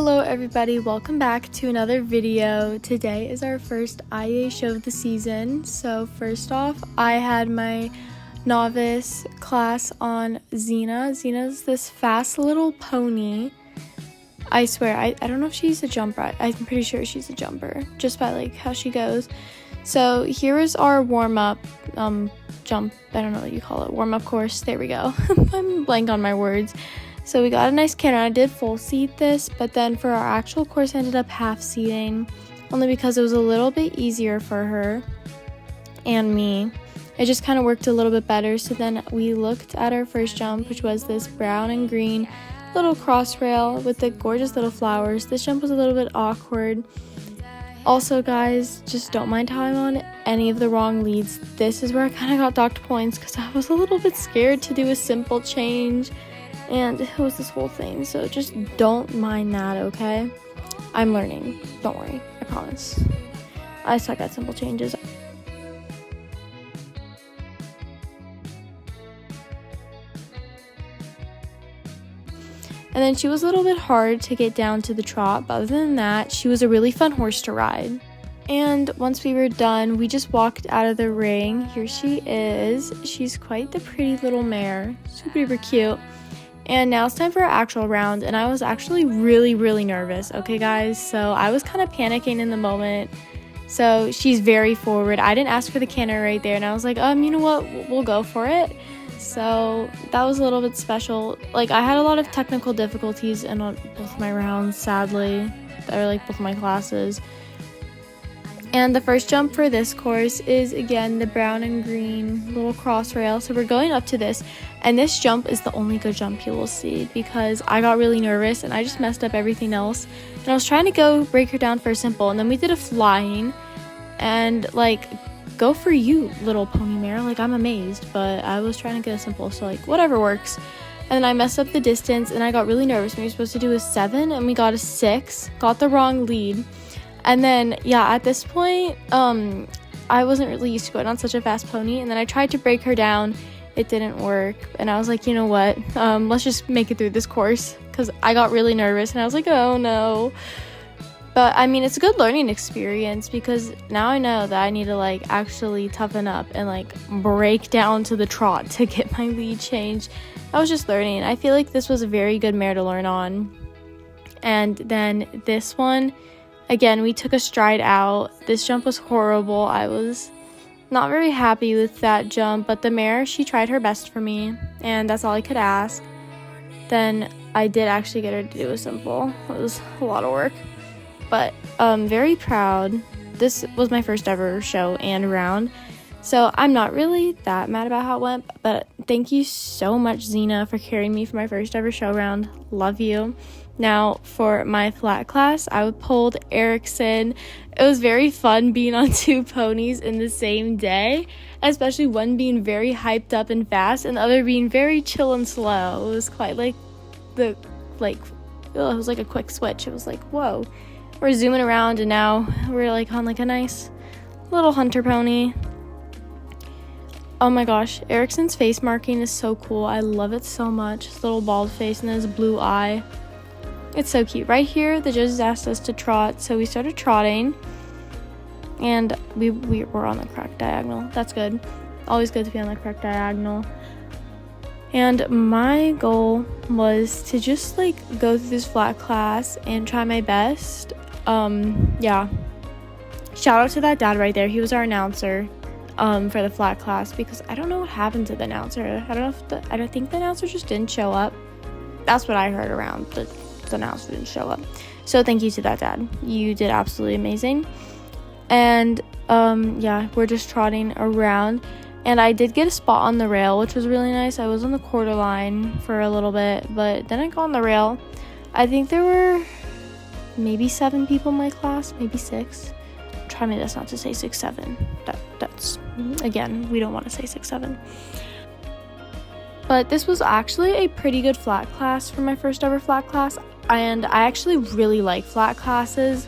Hello everybody, welcome back to another video. Today is our first IEA show of the season. So first off, I had my novice class on Xena. Xena's this fast little pony. I swear, I don't know if she's a jumper. I'm pretty sure she's a jumper, just by like how she goes. So here is our warm-up jump, I don't know what you call it, warm-up course. There we go. I'm blank on my words. So we got a nice canter. I did full seat this, but then for our actual course I ended up half seating, only because it was a little bit easier for her and me. It just kind of worked a little bit better. So then we looked at our first jump, which was this brown and green little cross rail with the gorgeous little flowers. This jump was a little bit awkward. Also guys, just don't mind how I'm on any of the wrong leads. This is where I kind of got docked points because I was a little bit scared to do a simple change. And it was this whole thing, so just don't mind that, okay? I'm learning. Don't worry. I promise. I suck at simple changes. And then she was a little bit hard to get down to the trot, but other than that, she was a really fun horse to ride. And once we were done, we just walked out of the ring. Here she is. She's quite the pretty little mare. Super cute. And now it's time for our actual round, and I was actually really nervous, okay guys? So I was kind of panicking in the moment. So she's very forward. I didn't ask for the canter right there, and I was like, you know what, we'll go for it. So that was a little bit special. Like, I had a lot of technical difficulties in both my rounds, sadly, or like both my classes. And the first jump for this course is, again, the brown and green little cross rail. So we're going up to this, and this jump is the only good jump you will see because I got really nervous and I just messed up everything else. And I was trying to go break her down for a simple, and then we did a flying, and like, go for you, little pony mare. Like, I'm amazed, but I was trying to get a simple, so like, whatever works. And then I messed up the distance, and I got really nervous. We were supposed to do a 7, and we got a 6, got the wrong lead. And then, yeah, at this point, I wasn't really used to going on such a fast pony. And then I tried to break her down. It didn't work. And I was like, you know what? Let's just make it through this course. Because I got really nervous. And I was like, oh, no. But, I mean, it's a good learning experience. Because now I know that I need to, like, actually toughen up and, like, break down to the trot to get my lead changed. I was just learning. I feel like this was a very good mare to learn on. And then this one, again, we took a stride out. This jump was horrible. I was not very happy with that jump, but the mare, she tried her best for me, and that's all I could ask. Then I did actually get her to do a simple. It was a lot of work, but very proud. This was my first ever show and round, so I'm not really that mad about how it went, but thank you so much, Xena, for carrying me for my first ever show round. Love you. Now, for my flat class, I pulled Erickson. It was very fun being on 2 ponies in the same day, especially one being very hyped up and fast and the other being very chill and slow. It was quite like it was like a quick switch. It was like, whoa, we're zooming around, and now we're like on like a nice little hunter pony. Oh my gosh, Erickson's face marking is so cool. I love it so much. His little bald face and his blue eye. It's so cute. Right here, the judges asked us to trot, so we started trotting, and we were on the correct diagonal. That's good. Always good to be on the correct diagonal. And my goal was to just like go through this flat class and try my best. Yeah. Shout out to that dad right there. He was our announcer for the flat class, because I don't know what happened to the announcer. I don't think the announcer just didn't show up. That's what I heard around. The announcer didn't show up. So thank you to that dad. You did absolutely amazing. And yeah, we're just trotting around, and I did get a spot on the rail, which was really nice. I was on the quarter line for a little bit, but then I got on the rail. I think there were maybe 7 people in my class, maybe 6. Try my best not to say 6, 7. That's again, we don't want to say 6, 7. But this was actually a pretty good flat class for my first ever flat class, and I actually really like flat classes.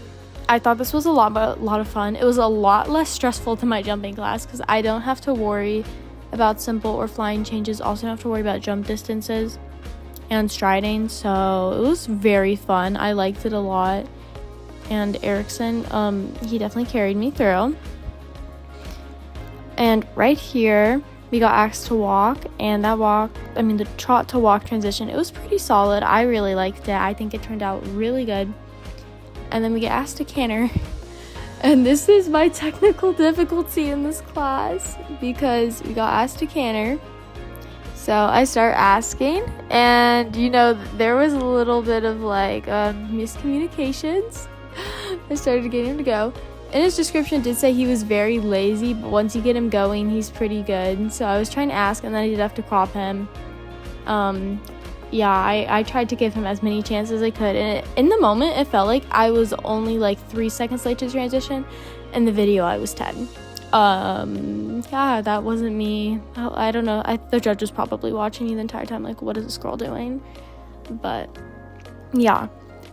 I thought this was a lot of fun. It was a lot less stressful than my jumping class because I don't have to worry about simple or flying changes. Also don't have to worry about jump distances. and striding, so it was very fun. I liked it a lot. And Erickson, he definitely carried me through. And right here, we got asked to walk, and the trot to walk transition, it was pretty solid. I really liked it. I think it turned out really good. And then we get asked to canter. And this is my technical difficulty in this class, because we got asked to canter. So I start asking, and there was a little bit of miscommunications. I started getting him to go. In his description, it did say he was very lazy, but once you get him going, he's pretty good. So I was trying to ask, and then I did have to crop him. I tried to give him as many chances as I could, and in the moment, it felt like I was only 3 seconds late to transition. In the video, I was 10. That wasn't me. I don't know. The judge was probably watching me the entire time, what is this girl doing? But yeah.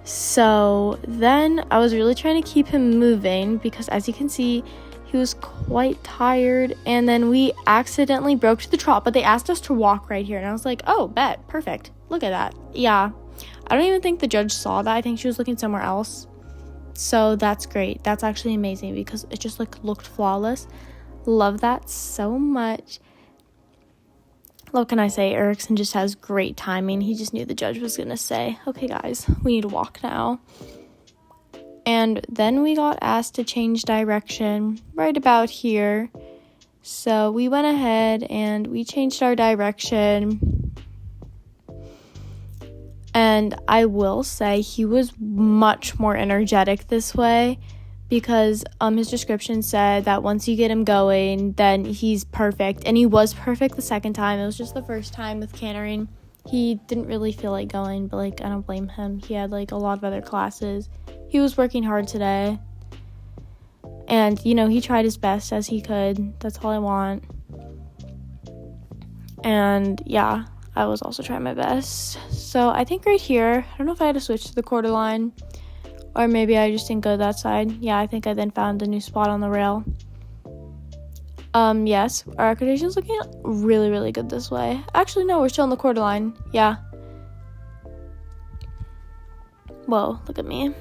So then I was really trying to keep him moving, because as you can see, he was quite tired. And then we accidentally broke to the trot, but they asked us to walk right here, and I was like, oh, bet, perfect, look at that. Yeah, I don't even think the judge saw that. I think she was looking somewhere else. So that's great. That's actually amazing, because it just looked flawless. Love that so much. What can I say? Erickson just has great timing. He just knew the judge was gonna say, okay guys, we need to walk now. And then we got asked to change direction right about here. So we went ahead and we changed our direction. And I will say he was much more energetic this way, because his description said that once you get him going, then he's perfect. And he was perfect the second time. It was just the first time with cantering. He didn't really feel like going, but I don't blame him. He had a lot of other classes. He was working hard today. And, he tried his best as he could. That's all I want. And yeah, I was also trying my best. So I think right here, I don't know if I had to switch to the quarter line, or maybe I just didn't go that side. Yeah, I think I then found a new spot on the rail. Yes, our accreditation is looking really, really good this way. Actually, no, we're still on the quarter line. Yeah. Whoa, look at me.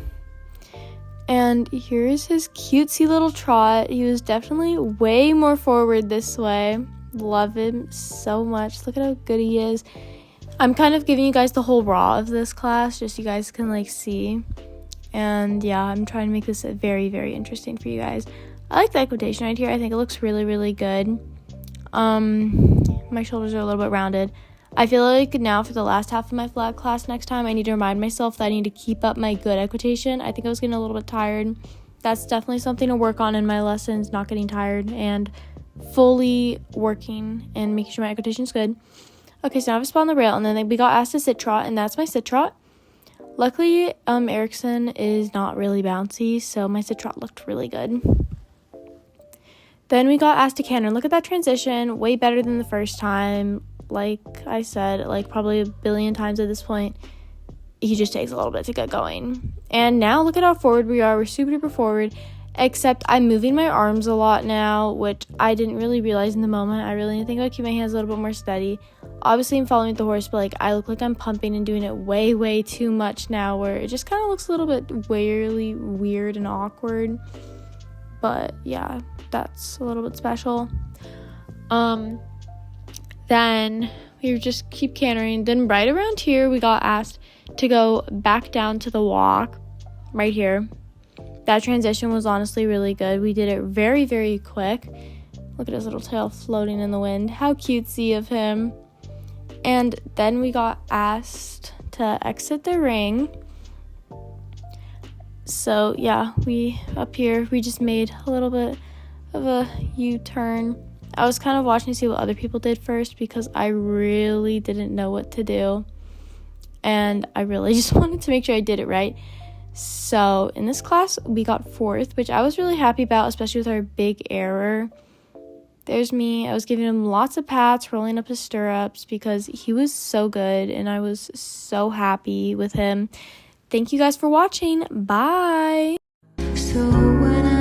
And here's his cutesy little trot. He was definitely way more forward this way. Love him so much. Look at how good he is. I'm kind of giving you guys the whole raw of this class, just so you guys can see. And yeah, I'm trying to make this very, very interesting for you guys. I like the equitation right here. I think it looks really, really good. My shoulders are a little bit rounded. I feel like now for the last half of my flag class next time, I need to remind myself that I need to keep up my good equitation. I think I was getting a little bit tired. That's definitely something to work on in my lessons, not getting tired and fully working and making sure my equitation is good. Okay, so now I have a spot on the rail, and then we got asked to sit trot, and that's my sit trot. Luckily, Erickson is not really bouncy, so my sit trot looked really good. Then we got asked to canter. Look at that transition, way better than the first time. Like I said, probably a billion times at this point, he just takes a little bit to get going. And now look at how forward we are. We're super duper forward, except I'm moving my arms a lot now, which I didn't really realize in the moment. I really need to think about keeping my hands a little bit more steady. Obviously, I'm following the horse, but I look like I'm pumping and doing it way, way too much now, where it just kind of looks a little bit weirdly weird and awkward. But yeah, that's a little bit special. Then we just keep cantering. Then right around here, we got asked to go back down to the walk right here. That transition was honestly really good. We did it very, very quick. Look at his little tail floating in the wind. How cutesy of him. And then we got asked to exit the ring. So yeah, up here, we just made a little bit of a U-turn. I was kind of watching to see what other people did first, because I really didn't know what to do. And I really just wanted to make sure I did it right. So in this class, we got 4th, which I was really happy about, especially with our big error. There's me. I was giving him lots of pats, rolling up his stirrups, because he was so good, and I was so happy with him. Thank you guys for watching. Bye. So when